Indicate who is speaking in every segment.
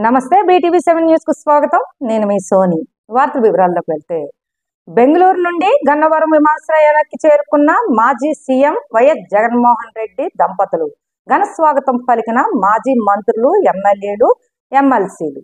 Speaker 1: నమస్తే BTV7 news కు స్వాగతం. నేను మీ సోని. వార్తల వివరాల్లోకి వెళ్తే బెంగళూరు నుండి గన్నవరం విమానాశ్రయానికి చేరుకున్న మాజీ సీఎం వైఎస్ జగన్మోహన్ రెడ్డి దంపతులు ఘన స్వాగతం పలికిన మాజీ మంత్రులు, ఎమ్మెల్యేలు, ఎమ్మెల్సీలు.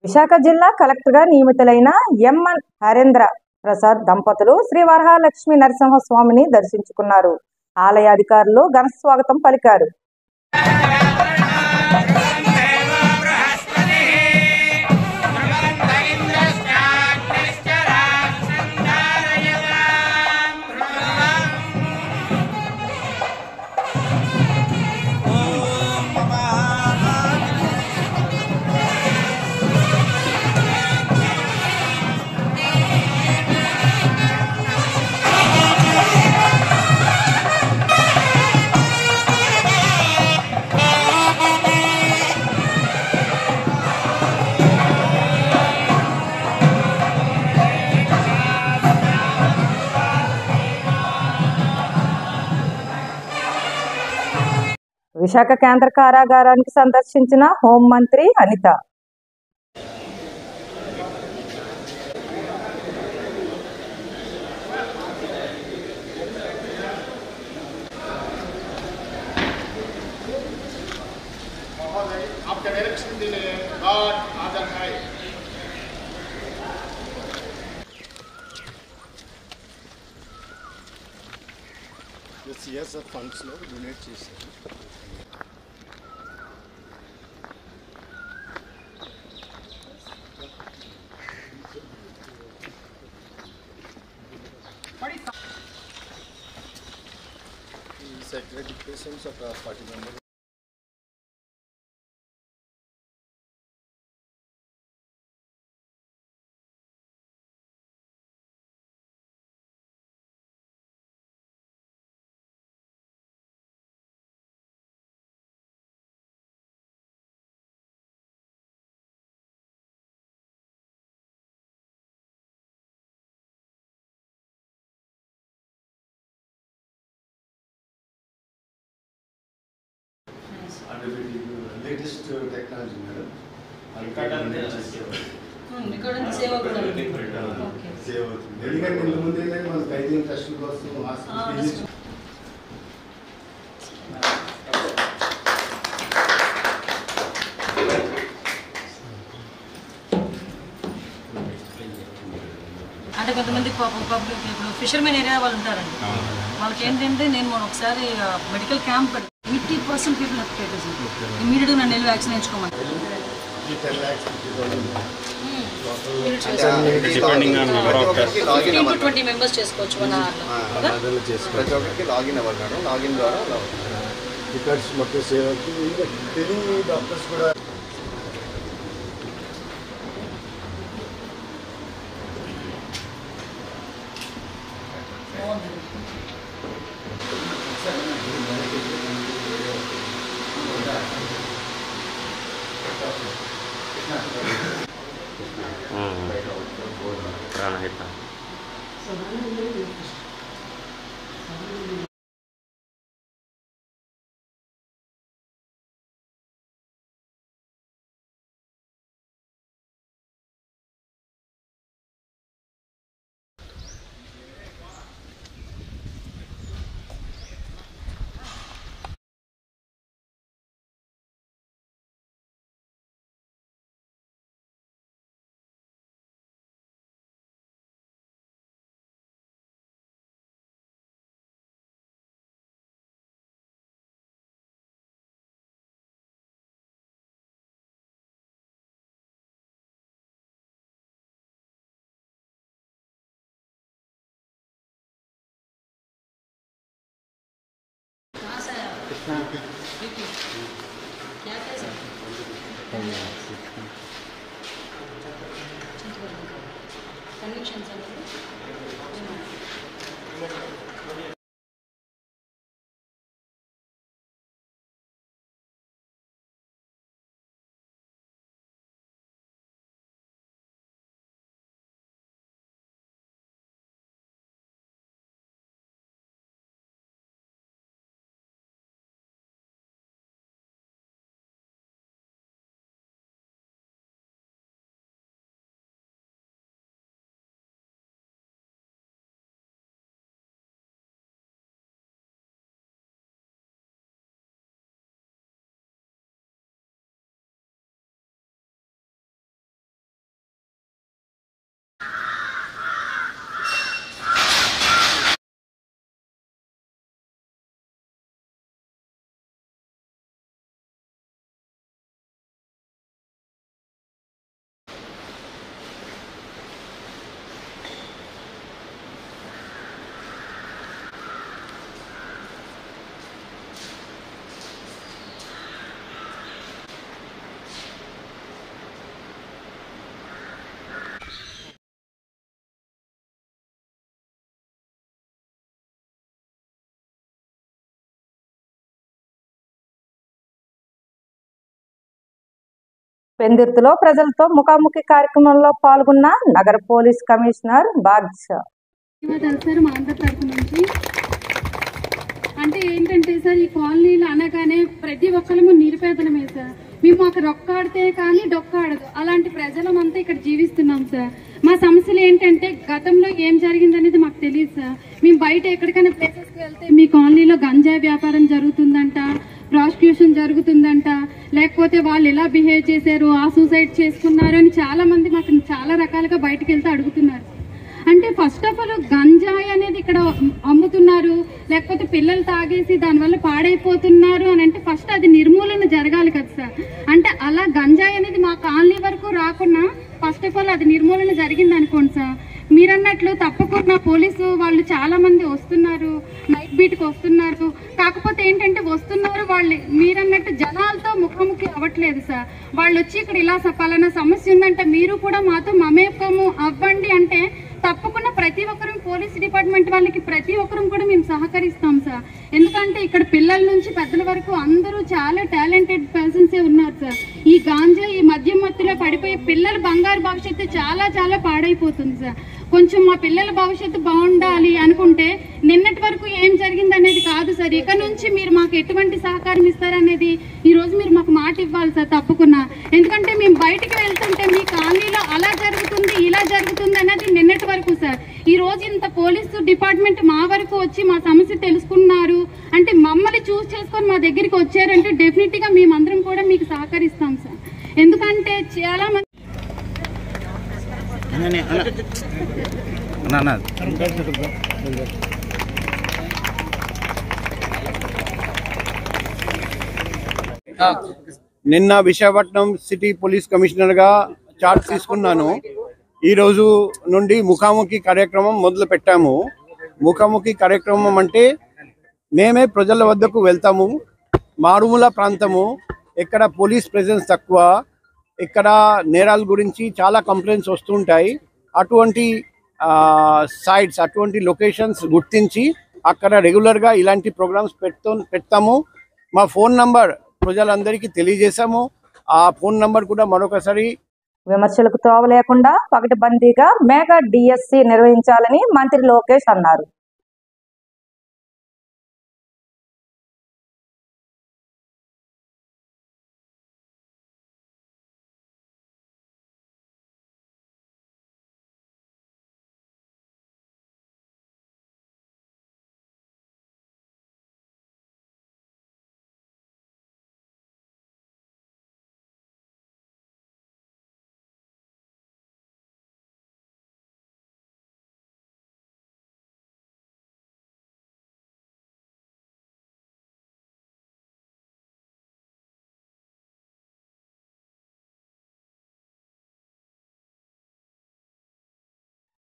Speaker 1: విశాఖ జిల్లా కలెక్టర్గా నియమితులైన ఎంఎన్ హరేంద్ర ప్రసాద్ దంపతులు శ్రీ వరహాలక్ష్మి నరసింహస్వామిని దర్శించుకున్నారు. ఆలయ అధికారులు ఘన స్వాగతం పలికారు. విశాఖ కేంద్ర కారాగారానికి సందర్శించిన హోంమంత్రి అనిత.
Speaker 2: CSF funds లో డొనేట్ చేశారు. ఈ సెక్రటరీ పేషెంట్స్ ఒక 40 members. Latest technology madam. Save అవుతుంది. ఎందుకంటే ఇంతకుముందు ఏంటంటే మన వైద్యం టెస్టుల కోసం హాస్పిటల్
Speaker 3: అంటే కొంతమంది పబ్లిక్ ఇప్పుడు ఫిషర్మెన్ ఏరియా వాళ్ళు ఉంటారండి. వాళ్ళకి ఏంటంటే నేను ఒకసారి మెడికల్ క్యాంప్ 80% పీపుల్ హెపటైటిస్ ఇమీడియట్గా నన్ను వెళ్ళి వ్యాక్సిన్ వేయించుకోమని. 20 మెంబర్స్ చేసుకోవచ్చు.
Speaker 2: ప్రతి ఒక్కరికి లాగిన్ అవ్వాలి మేడం. లాగిన్ ద్వారా టికెట్స్ మొత్తం సేవ్ అవుతుంది. టెలి డాక్టర్స్ కూడా
Speaker 1: పెందుర్తిలో ప్రజలతో ముఖాముఖి కార్యక్రమంలో పాల్గొన్న నగర పోలీస్ కమిషనర్ బాద్షా.
Speaker 4: సార్ మా అందరి తరఫు నుంచి అంటే ఏంటంటే సార్, ఈ కాలనీలు అనగానే ప్రతి ఒక్కరము నిరుపేదలమే సార్. మేము మాకు రొక్కాడితే కానీ డొక్కాడదు, అలాంటి ప్రజలమంతా ఇక్కడ జీవిస్తున్నాం సార్. మా సమస్యలు ఏంటంటే గతంలో ఏం జరిగిందనేది మాకు తెలియదు సార్. మేము బయట ఎక్కడికైనా ప్లేసెస్కి వెళ్తే మీ కాలనీలో గంజాయి వ్యాపారం జరుగుతుందంట, ప్రాస్టిట్యూషన్ జరుగుతుందంట, లేకపోతే వాళ్ళు ఎలా బిహేవ్ చేశారు, ఆ సూసైడ్ చేసుకున్నారు అని చాలా మంది మాకు చాలా రకాలుగా బయటకు వెళ్తే అడుగుతున్నారు. అంటే ఫస్ట్ ఆఫ్ ఆల్ గంజాయి అనేది ఇక్కడ అమ్ముతున్నారు, లేకపోతే పిల్లలు తాగేసి దానివల్ల పాడైపోతున్నారు అని అంటే ఫస్ట్ అది నిర్మూలన జరగాలి కదా సార్. అంటే అలా గంజాయి అనేది మా కాలనీ వరకు రాకుండా ఫస్ట్ ఆఫ్ ఆల్ అది నిర్మూలన జరిగింది అనుకోండి సార్. మీరన్నట్లు తప్పకుండా పోలీసు వాళ్ళు చాలా మంది వస్తున్నారు, నైట్ బీట్కి వస్తున్నారు. కాకపోతే ఏంటంటే వస్తున్నారు వాళ్ళు మీరన్నట్టు జనాలతో ముఖాముఖి అవ్వట్లేదు సార్. వాళ్ళు వచ్చి ఇక్కడ ఇలా పలానా సమస్య ఉందంటే మీరు కూడా మాతో మమేకము అవ్వండి అంటే తప్పకుండా ప్రతి ఒక్కరూ పోలీస్ డిపార్ట్మెంట్ వాళ్ళకి ప్రతి ఒక్కరూ కూడా మేము సహకరిస్తాం సార్. ఎందుకంటే ఇక్కడ పిల్లల నుంచి పెద్దల వరకు అందరూ చాలా టాలెంటెడ్ పర్సన్సే ఉన్నారు సార్. ఈ గాంజా ఈ మద్యం మత్తులో పడిపోయి పిల్లల బంగారు భవిష్యత్తు చాలా చాలా పాడైపోతుంది సార్. కొంచెం మా పిల్లల భవిష్యత్తు బాగుండాలి అనుకుంటే నిన్నటి వరకు ఏం జరిగింది అనేది కాదు సార్. ఇక నుంచి మీరు మాకు ఎటువంటి సహకారం ఇస్తారనేది ఈరోజు మీరు మాకు మాట ఇవ్వాలి సార్ తప్పకుండా. ఎందుకంటే మేము బయటికి వెళ్తుంటే మీ కాలనీలో అలా జరుగుతుంది ఇలా జరుగుతుంది అనేది నిన్నటి వరకు సార్. ఈ రోజు ఇంత పోలీసు డిపార్ట్మెంట్ మా వరకు వచ్చి మా సమస్య తెలుసుకున్నారు అంటే మమ్మల్ని చూస్ చేసుకొని మా దగ్గరికి వచ్చారంటే డెఫినెట్గా మేమందరం కూడా మీకు సహకరిస్తాం సార్. ఎందుకంటే చాలా మంది
Speaker 5: నిన్న విశాఖపట్నం సిటీ పోలీస్ కమిషనర్గా చార్జ్ తీసుకున్నాను. ఈరోజు నుండి ముఖాముఖి కార్యక్రమం మొదలు పెట్టాము. ముఖాముఖి కార్యక్రమం అంటే మేమే ప్రజల వద్దకు వెళ్తాము. మారుమూల ప్రాంతము, ఇక్కడ పోలీస్ ప్రెజెన్స్ తక్కువ, ఇక్కడ నేరాల గురించి చాలా కంప్లైంట్స్ వస్తుంటాయి. అటువంటి సైట్స్ అటువంటి లొకేషన్స్ గుర్తించి అక్కడ రెగ్యులర్గా ఇలాంటి ప్రోగ్రామ్స్ పెడతాము. మా ఫోన్ నంబర్ ప్రజలందరికీ తెలియజేశాము. ఆ ఫోన్ నంబర్ కూడా మరొకసారి.
Speaker 1: విమర్శలకు త్రోవ లేకుండా పకడ్బందీగా మెగా డిఎస్సి నిర్వహించాలని మంత్రి లోకేష్ అన్నారు.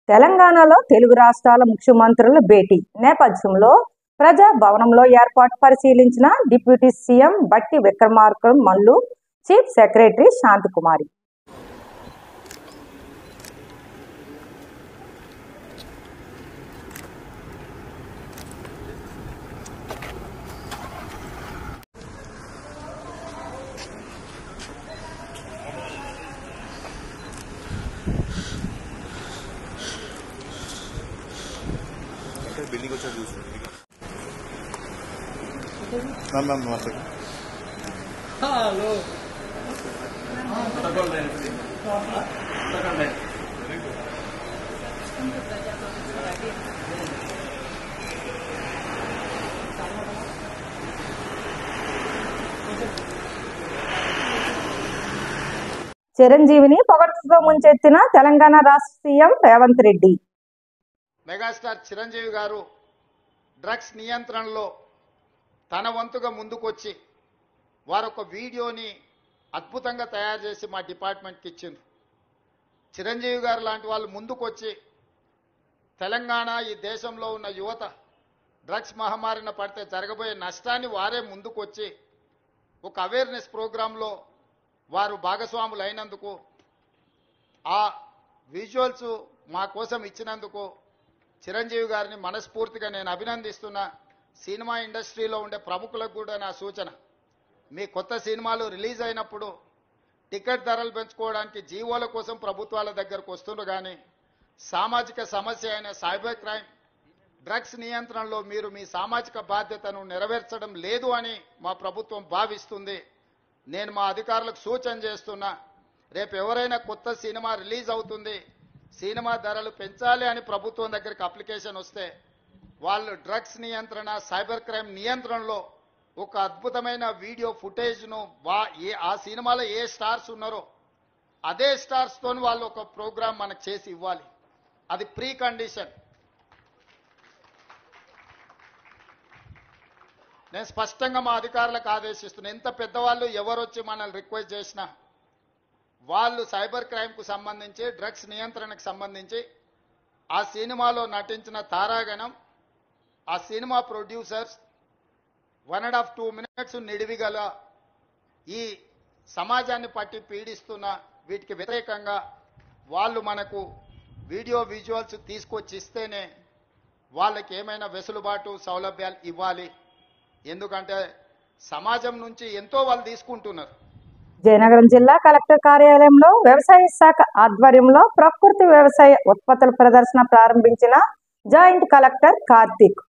Speaker 1: తెలంగాణలో తెలుగు రాష్ట్రాల ముఖ్యమంత్రుల భేటీ నేపథ్యంలో ప్రజా భవనంలో ఏర్పాటు పరిశీలించిన డిప్యూటీ సీఎం బట్టి Vikramarka Mallu, chief secretary Santhi Kumari.
Speaker 6: Building వచ్చా చూస్తుంది.
Speaker 1: చిరంజీవిని పొగడ్తలతో ముంచెత్తిన తెలంగాణ రాష్ట్ర సీఎం రేవంత్ రెడ్డి.
Speaker 7: మెగాస్టార్ చిరంజీవి గారు డ్రగ్స్ నియంత్రణలో తన వంతుగా ముందుకొచ్చి వారొక వీడియోని అద్భుతంగా తయారు చేసి మా డిపార్ట్మెంట్కి ఇచ్చింది. చిరంజీవి గారు లాంటి వాళ్ళు ముందుకొచ్చి తెలంగాణ ఈ దేశంలో ఉన్న యువత డ్రగ్స్ మహమ్మారిన పడితే జరగబోయే నష్టాన్ని వారే ముందుకొచ్చి ఒక అవేర్నెస్ ప్రోగ్రాంలో వారు భాగస్వాములు అయినందుకు, ఆ విజువల్స్ మా కోసం ఇచ్చినందుకు చిరంజీవి గారిని మనస్ఫూర్తిగా నేను అభినందిస్తున్నా. సినిమా ఇండస్ట్రీలో ఉండే ప్రముఖులకు కూడా నా సూచన, మీ కొత్త సినిమాలు రిలీజ్ అయినప్పుడు టికెట్ ధరలు పెంచుకోవడానికి జీవోల కోసం ప్రభుత్వాల దగ్గరకు వస్తున్నారు, కానీ సామాజిక సమస్య అయిన సైబర్ క్రైమ్, డ్రగ్స్ నియంత్రణలో మీరు మీ సామాజిక బాధ్యతను నెరవేర్చడం లేదు అని మా ప్రభుత్వం భావిస్తుంది. నేను మా అధికారులకు సూచన చేస్తున్నా, రేపు ఎవరైనా కొత్త సినిమా రిలీజ్ అవుతుంది, సినిమా ధరలు పెంచాలి అని ప్రభుత్వం దగ్గరికి అప్లికేషన్ వస్తే వాళ్ళు డ్రగ్స్ నియంత్రణ, సైబర్ క్రైమ్ నియంత్రణలో ఒక అద్భుతమైన వీడియో ఫుటేజ్ను ఆ సినిమాలో ఏ స్టార్స్ ఉన్నారో అదే స్టార్స్తో వాళ్ళు ఒక ప్రోగ్రాం మనకు చేసి ఇవ్వాలి. అది ప్రీ కండిషన్. నేను స్పష్టంగా మా అధికారులకు ఆదేశిస్తున్నాను, ఎంత పెద్దవాళ్ళు ఎవరొచ్చి మనల్ని రిక్వెస్ట్ చేసినా వాళ్ళు సైబర్ క్రైమ్కు సంబంధించి, డ్రగ్స్ నియంత్రణకు సంబంధించి ఆ సినిమాలో నటించిన తారాగణం, ఆ సినిమా ప్రొడ్యూసర్స్ 1.5-2 minutes నిడివిగల ఈ సమాజాన్ని పట్టి పీడిస్తున్న వీటికి వ్యతిరేకంగా వాళ్ళు మనకు వీడియో విజువల్స్ తీసుకొచ్చి ఇస్తేనే వాళ్ళకి ఏమైనా వెసులుబాటు సౌలభ్యాలు ఇవ్వాలి. ఎందుకంటే సమాజం నుంచి ఎంతో వాళ్ళు తీసుకుంటున్నారు.
Speaker 1: జయనగరం జిల్లా కలెక్టర్ కార్యాలయంలో వ్యవసాయ శాఖ ఆధ్వర్యంలో ప్రకృతి వ్యవసాయ ఉత్పత్తుల ప్రదర్శన ప్రారంభించిన జాయింట్ కలెక్టర్ కార్తీక్.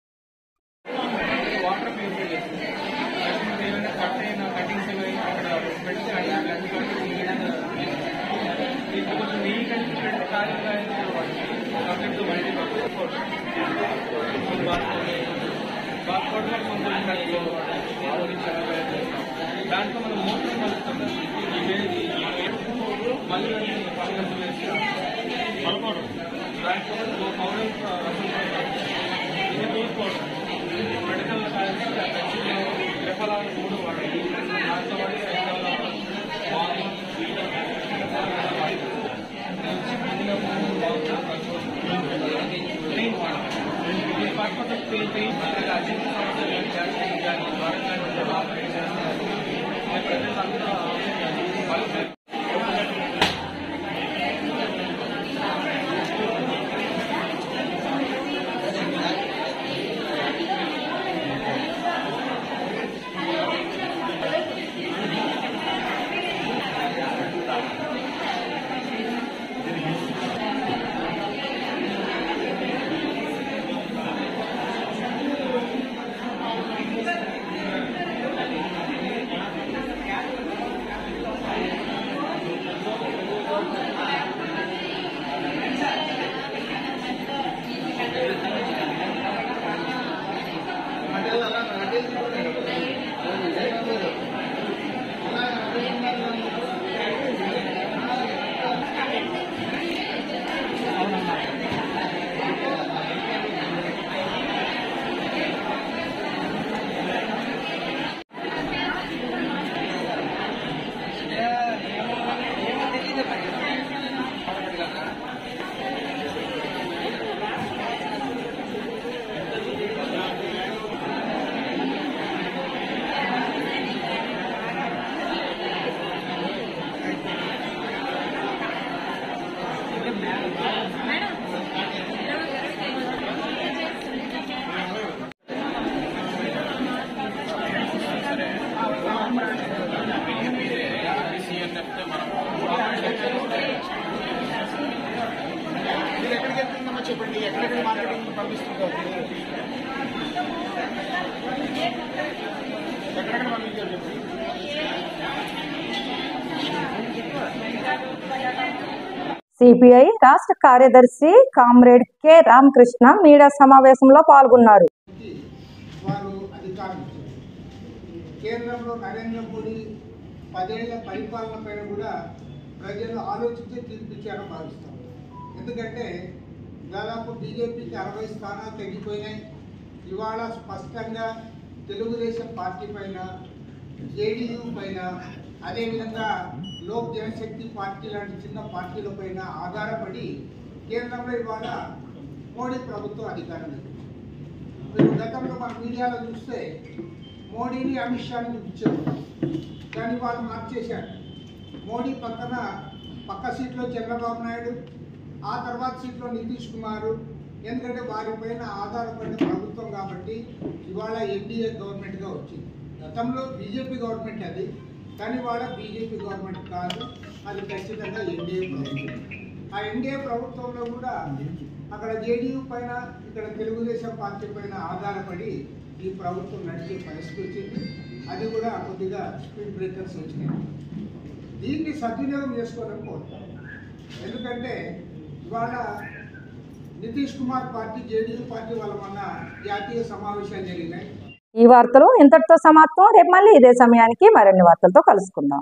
Speaker 1: సిపిఐ రాష్ట్ర కార్యదర్శి కామ్రేడ్ కె రామకృష్ణ మీడియా సమావేశంలో పాల్గొన్నారు.
Speaker 8: వారు అధికారం కేంద్రంలో నరేంద్ర మోడీ 10 ఏళ్ల పరిపాలన పైన కూడా ప్రజలు ఆలోచించి తీర్పిచ్చారని భావిస్తాం. ఎందుకంటే దాదాపు బీజేపీకి 60 స్థానాలు తగ్గిపోయినాయి. ఇవాళ స్పష్టంగా తెలుగుదేశం పార్టీ పైన, జేడీయూ పైన, అదేవిధంగా లోక్ జనశక్తి పార్టీ లాంటి చిన్న పార్టీల పైన ఆధారపడి కేంద్రంలో ఇవాళ మోడీ ప్రభుత్వం అధికారం. మీరు గతంలో మన మీడియాలో చూస్తే మోడీని అమిత్ షాని చూపించారు, కానీ వాళ్ళు మార్చేశారు. మోడీ పక్క సీట్లో చంద్రబాబు నాయుడు, ఆ తర్వాత సీట్లో నితీష్ కుమార్. ఎందుకంటే వారిపైన ఆధారపడిన ప్రభుత్వం కాబట్టి ఇవాళ ఎన్డీఏ గవర్నమెంట్గా వచ్చింది. గతంలో బీజేపీ గవర్నమెంట్ అది, కానీ ఇవాళ బీజేపీ గవర్నమెంట్ కాదు, అది ఖచ్చితంగా ఎన్డీఏ ప్రభుత్వం. ఆ ఎన్డీఏ ప్రభుత్వంలో కూడా అక్కడ జేడీయూ పైన, ఇక్కడ తెలుగుదేశం పార్టీ పైన ఆధారపడి ఈ ప్రభుత్వం నడిచే పరిస్థితి వచ్చింది. అది కూడా కొద్దిగా స్పీడ్ బ్రేకర్స్ వచ్చినాయి. దీన్ని సద్వినియోగం చేసుకోవాలని కోరుతాం. ఎందుకంటే ఇవాళ Nitish Kumar party, JDU party వాళ్ళ వల్ల జాతీయ సమావేశాలు జరిగినాయి.
Speaker 1: ఈ వార్తలు ఇంతటితో సమాప్తం. రేపు మళ్ళీ ఇదే సమయానికి మరిన్ని వార్తలతో కలుసుకుందాం.